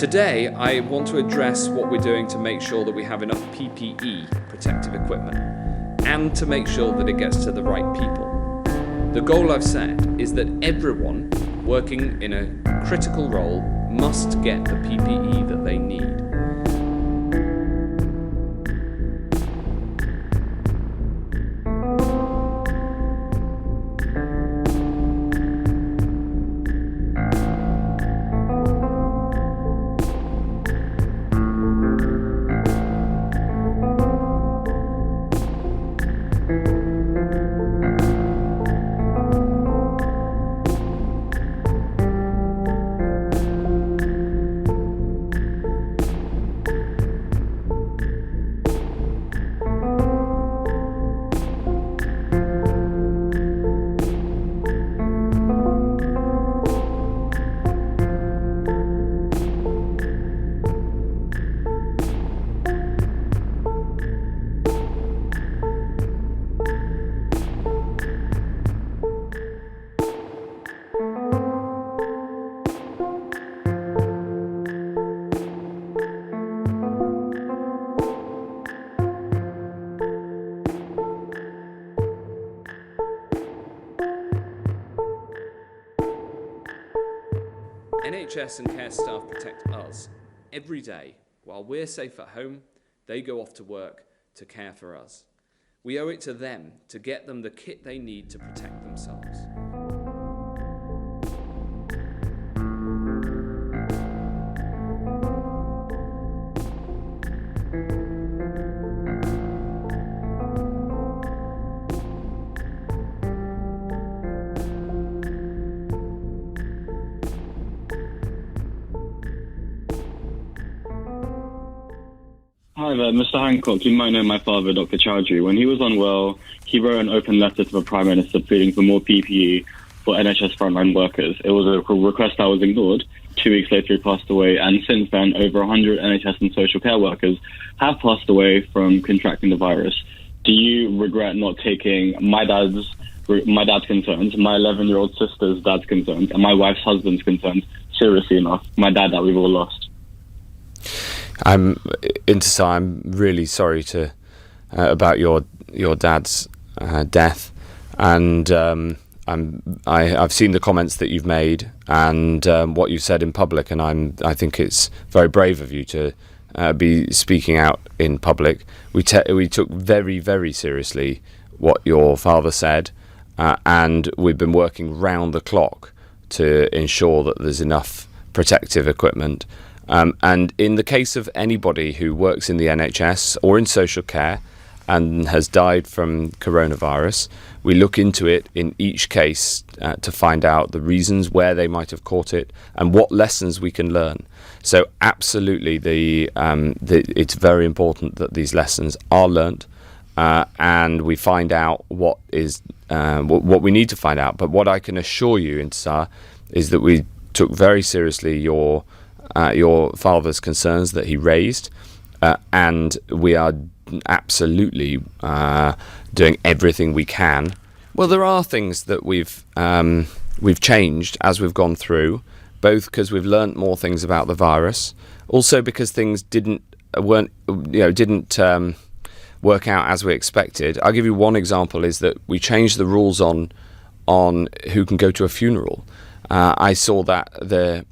Today, I want to address what we're doing to make sure that we have enough PPE, protective equipment, and to make sure that it gets to the right people. The goal I've set is that everyone working in a critical role must get the PPE that they need. NHS and care staff protect us every day. While we're safe at home, they go off to work to care for us. We owe it to them to get them the kit they need to protect themselves. Hi there, Mr. Hancock. You might know my father, Dr. Chowdhury. When he was unwell, he wrote an open letter to the Prime Minister pleading for more PPE for NHS frontline workers. It was a request that was ignored. 2 weeks later, he passed away, and since then, over 100 NHS and social care workers have passed away from contracting the virus. Do you regret not taking my dad's concerns, my 11-year-old sister's dad's concerns, and my wife's husband's concerns seriously enough? My dad that we've all lost. I'm really sorry about your dad's death, and I've seen the comments that you've made and what you've said in public, and I think it's very brave of you to be speaking out in public. We took very, very seriously what your father said, and we've been working round the clock to ensure that there's enough protective equipment. And in the case of anybody who works in the NHS or in social care and has died from coronavirus, we look into it in each case to find out the reasons where they might have caught it and what lessons we can learn. So absolutely, it's very important that these lessons are learnt and we find out what we need to find out. But what I can assure you, Intisar, is that we took very seriously your father's concerns that he raised, and we are absolutely doing everything we can. Well, there are things that we've changed as we've gone through, both because we've learnt more things about the virus, also because things didn't work out as we expected. I'll give you one example: is that we changed the rules on who can go to a funeral. I saw the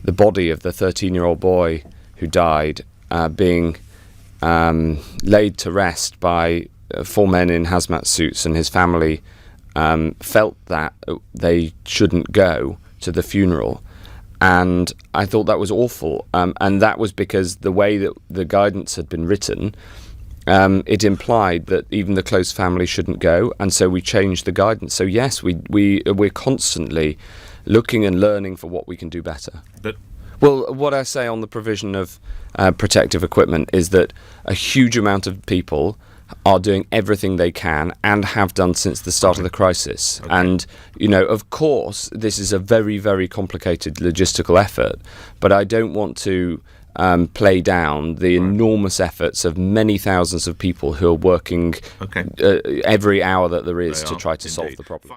body of the 13-year-old boy who died being laid to rest by 4 men in hazmat suits, and his family felt that they shouldn't go to the funeral. And I thought that was awful. And that was because the way that the guidance had been written, it implied that even the close family shouldn't go. And so we changed the guidance. So yes, we're constantly looking and learning for what we can do better. Well, what I say on the provision of protective equipment is that a huge amount of people are doing everything they can and have done since the start of the crisis. Okay. And, of course, this is a very, very complicated logistical effort, but I don't want to play down the enormous efforts of many thousands of people who are working every hour that there is to try to solve the problem.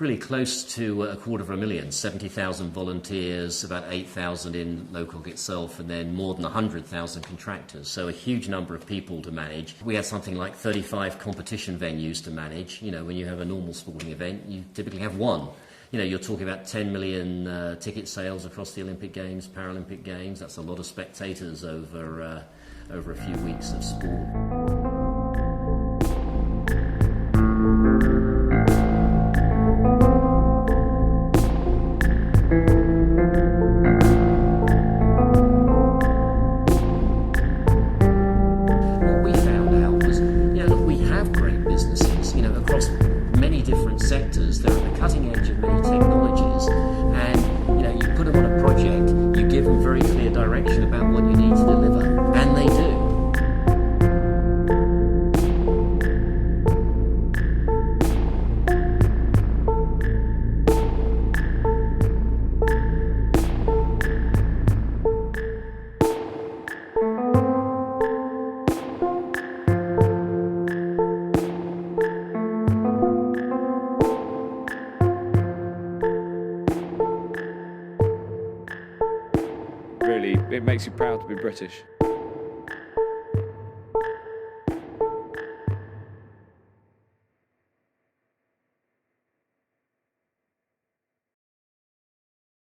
really close to 250,000, 70,000 volunteers, about 8,000 in Hancock itself, and then more than 100,000 contractors. So a huge number of people to manage. We had something like 35 competition venues to manage. When you have a normal sporting event, you typically have one. You're talking about 10 million ticket sales across the Olympic Games, Paralympic Games. That's a lot of spectators over a few weeks of sport. What we found out was, look, we have great businesses, across many different sectors. They're at the cutting edge of many technologies, and you put them on a project, you give them very clear direction about what you need to deliver, and they do. Really, it makes you proud to be British.